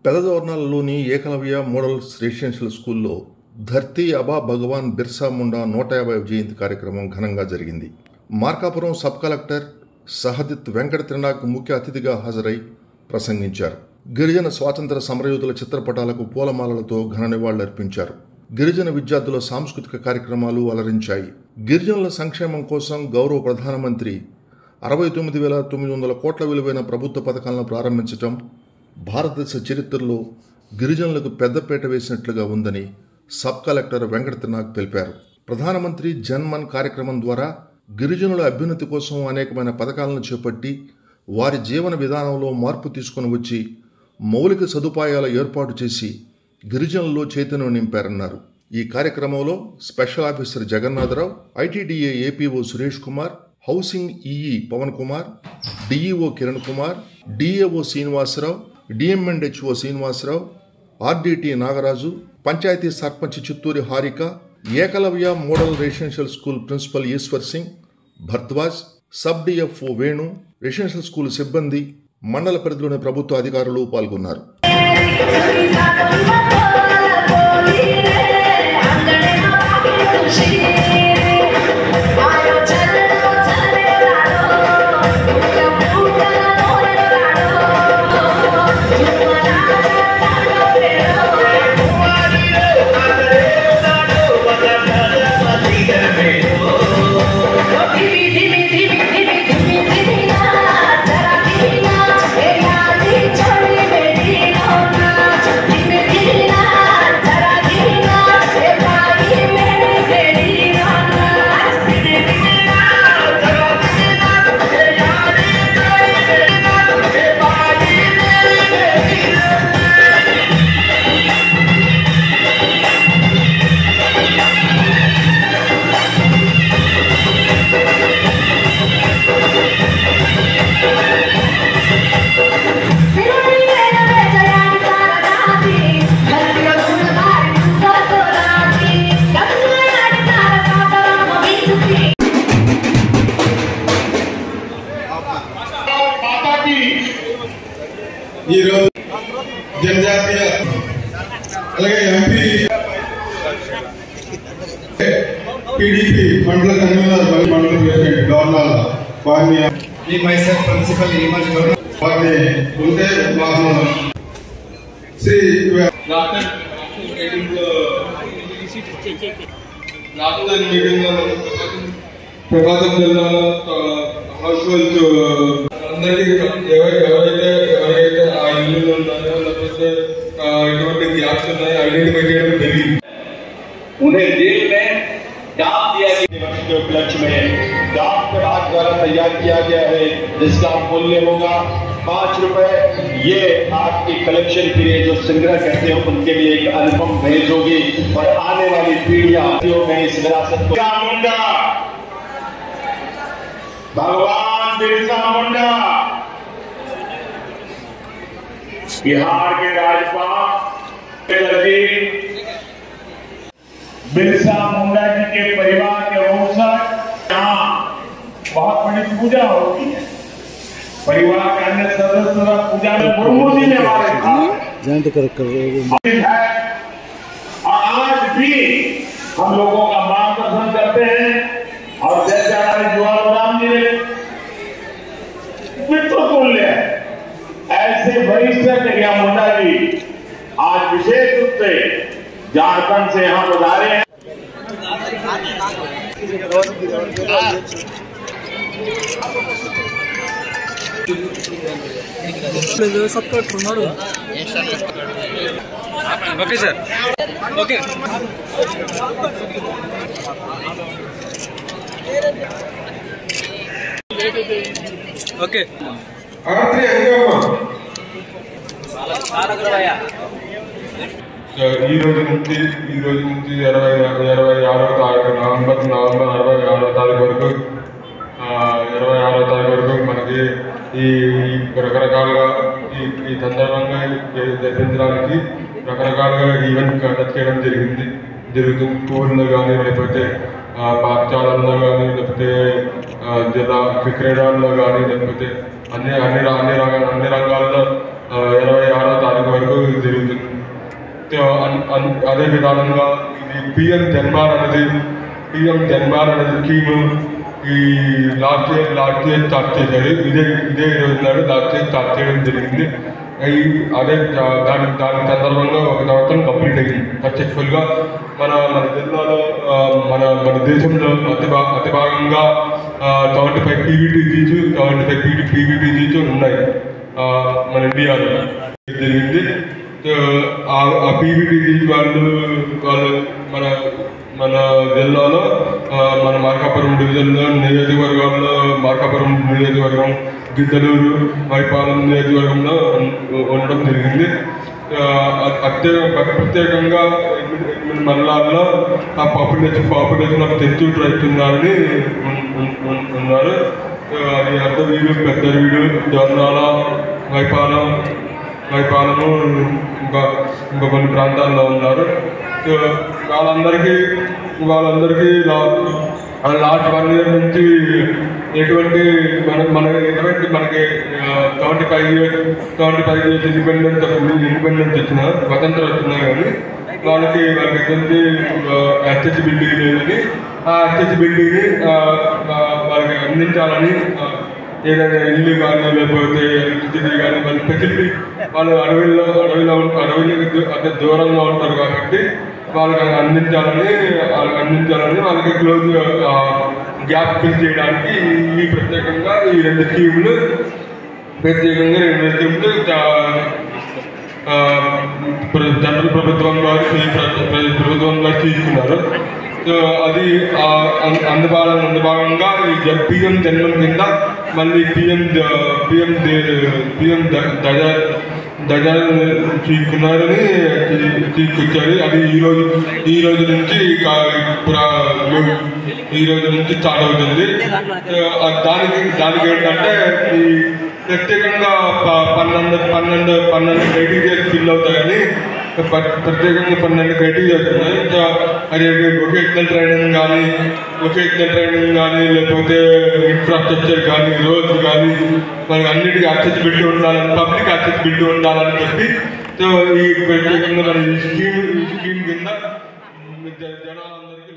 పెదదోర్నాలలోని Eklavya model residential స్కూల్లో ధర్తీ అబా భగవాన్ బిర్సా ముండా 150వ జయంతి కార్యక్రమం ఘనంగా జరిగింది. మార్కాపురం సబ్ కలెక్టర్ సహదిత్ వెంకట త్రినాక్ ముఖ్య అతిథిగా హాజరై ప్రసంగించారు. గిరిజన స్వాతంత్ర సమరయోధుల చిత్రపటాలకు పూలమాలలతో ఘన నివాళులర్పించారు. గిరిజన విద్యార్థుల సాంస్కృతిక కార్యక్రమాలు అలరించాయి. గిరిజనుల సంక్షేమం కోసం గౌరవ ప్రధానమంత్రి 69,900 కోట్ల విలువైన ప్రభుత్వ పథకాలను ప్రారంభించటం భారతదేశ చరిత్రలో గిరిజనులకు పెద్దపీట వేసినట్లుగా ఉందని సబ్ కలెక్టర్ వెంకట త్రినాక్ తెలిపారు. ప్రధానమంత్రి జన్మన్ కార్యక్రమం ద్వారా గిరిజనుల అభ్యున్నతి కోసం అనేకమైన పథకాలను చేపట్టి వారి జీవన విధానంలో మార్పు తీసుకుని వచ్చి మౌలిక సదుపాయాల ఏర్పాటు చేసి గిరిజనుల్లో చైతన్యం నింపారన్నారు. ఈ కార్యక్రమంలో special officer Jagannatharao, ITDA APO Suresh Kumar, housing EE Pavan Kumar, DEO Kiran Kumar, DAO Srinivasarao, DM and HO Srinivasarao, RDT Nagaraju, panchayat sarpanch Chitturi Harika, Eklavya model residential school principal Eshwar Singh Bhardwaj, sub DFO Venu, residential school సిబ్బంది, మండల పరిధిలోని ప్రభుత్వ అధికారులు పాల్గొన్నారు. जनजातीय अलगे MP PDP mandal convener mandal president डोर्नाल वार्निया ई मैसेज प्रिंसिपल इमज डोर्नाल वार्ने उनके वाहन श्री रातन मीटिंग प्रभातम జిల్లాలో హౌస్ హోల్డ్ అందరికీ ఎవరైతే ఆ ఇల్లు ఉన్నాయో లేకపోతే ఎటువంటి గ్యాప్స్ ఉన్నాయో ఐడెంటిఫై చేయడం జరిగింది. उन्हें जेल में डाक दिया गया के उपलक्ष्य में डाक विभाग द्वारा तैयार किया गया है, जिसका मूल्य होगा 5 रुपए। ये आपकी कलेक्शन के लिए जो संग्रह करते हैं उनके लिए एक अनुपम भेंट होगी और आने वाली पीढ़ियां में इस विरासत को मुंडा भगवान बिरसा मुंडा बिहार के राज्यपाल बिरसा मुंडा जी के परिवार के अवसर यहाँ बहुत बड़ी पूजा होती है। परिवार के अन्य सदस्य पूजा में मुर्मू जी ने हमारे है और आज भी हम लोगों का मार्गदर्शन करते हैं। और जैसे हमारे जुआराम जी ने पितृतुल्य है, ऐसे वरिष्ठ कन्या मुंडा जी आज विशेष रूप से झारखंड से यहाँ पधारे हैं। ओके सर, ओके ओके आरती अंगम्मा ఈ రోజు నుంచి 26వ తారీఖు నవంబర్ 26వ తారీఖు వరకు 26వ తారీఖు వరకు మనకి ఈ రకరకాలుగా ఈ సందర్భంగా జరిపించడానికి రకరకాలుగా ఈవెంట్ కండక్ట్ చేయడం జరుగుతుంది. స్కూల్లో కానీ లేకపోతే పాఠశాలల్లో కానీ లేకపోతే జిల్లా క్రీడల్లో కానీ లేకపోతే అన్ని రంగాల్లో 26వ తారీఖు వరకు అదే విధానంగా ఇది పిఎం జన్మార్ అనేది స్కీము ఈ లాస్ట్ ఇయర్ స్టార్ట్ చేశారు. ఇదే రోజు నాడు లాస్ట్ ఇయర్ స్టార్ట్ చేయడం జరిగింది. అదే దాని సందర్భంగా ఒక సంవత్సరం కంప్లీట్ అయింది సక్సెస్ఫుల్గా. మన జిల్లాలో మన దేశంలో అతి భాగంగా 75 PVTGs ఉన్నాయి మన ఇండియాలో జరిగింది. ఆ PVTGs వాళ్ళు మన జిల్లాలో మన మార్కాపురం డివిజన్లో మార్కాపురం నియోజకవర్గం, గిద్దలూరు, మైపాలెం నియోజకవర్గంలో ఉండడం జరిగింది. ప్రత్యేకంగా 8 మండలాల్లో ఆ పాపులేషన్ ఆఫ్ తెచ్చు ట్రైబ్స్ ఉన్నారని ఉన్నారు. అది అర్ధవీడు, పెద్దవీడు, జొన్నాల, మైపాలము ఇంకా కొన్ని ప్రాంతాల్లో ఉన్నారు. వాళ్ళందరికీ లాస్ట్ 1 year నుంచి ఎటువంటి మనకి 75 years ఇండిపెండెన్స్ వచ్చిన స్వతంత్రం వచ్చినా కానీ వాళ్ళకి ఎటువంటి యాక్సెసిబిలిటీ లేదని, ఆ యాక్సెసిబిలిటీని వాళ్ళకి అందించాలని ఏదైనా ఇల్లు కానీ లేకపోతే ఎలక్ట్రిసిటీ కానీ వాళ్ళ ఫెసిలిటీ వాళ్ళు అడవిలో అంటే దూరంగా ఉంటారు కాబట్టి వాళ్ళకి అందించాలని వాళ్ళకి క్లోజ్ గ్యాప్ ఫిల్ చేయడానికి ప్రత్యేకంగా ఈ 2 స్కీములు సెంట్రల్ ప్రభుత్వం వారు తీసుకున్నారు. అది అందుభాగంగా ఈ పిఎం జన్మం కింద మళ్ళీ పిఎం దజా తీసుకున్నారని తీసుకొచ్చారు. అది ఈ రోజు నుంచి స్టార్ట్ అవుతుంది. దానికి ఏంటంటే ఈ ప్రత్యేకంగా 12 క్రైటీరియాస్ ఫిల్ అవుతాయని ప్రత్యేకంగా 12 క్రైటీరియాస్ ఉన్నాయి. అది వొకేషనల్ ట్రైనింగ్ కానీ లేకపోతే ఇన్ఫ్రాస్ట్రక్చర్ కానీ, రోడ్స్ కానీ మనకి అన్నిటికీ యాక్సెసిబిలిటీ ఉండాలని, పబ్లిక్ యాక్సెసిబిలిటీ ఉండాలని చెప్పి ఈ ప్రత్యేకంగా మన ఈ స్కీమ్ కింద జనాలందరికీ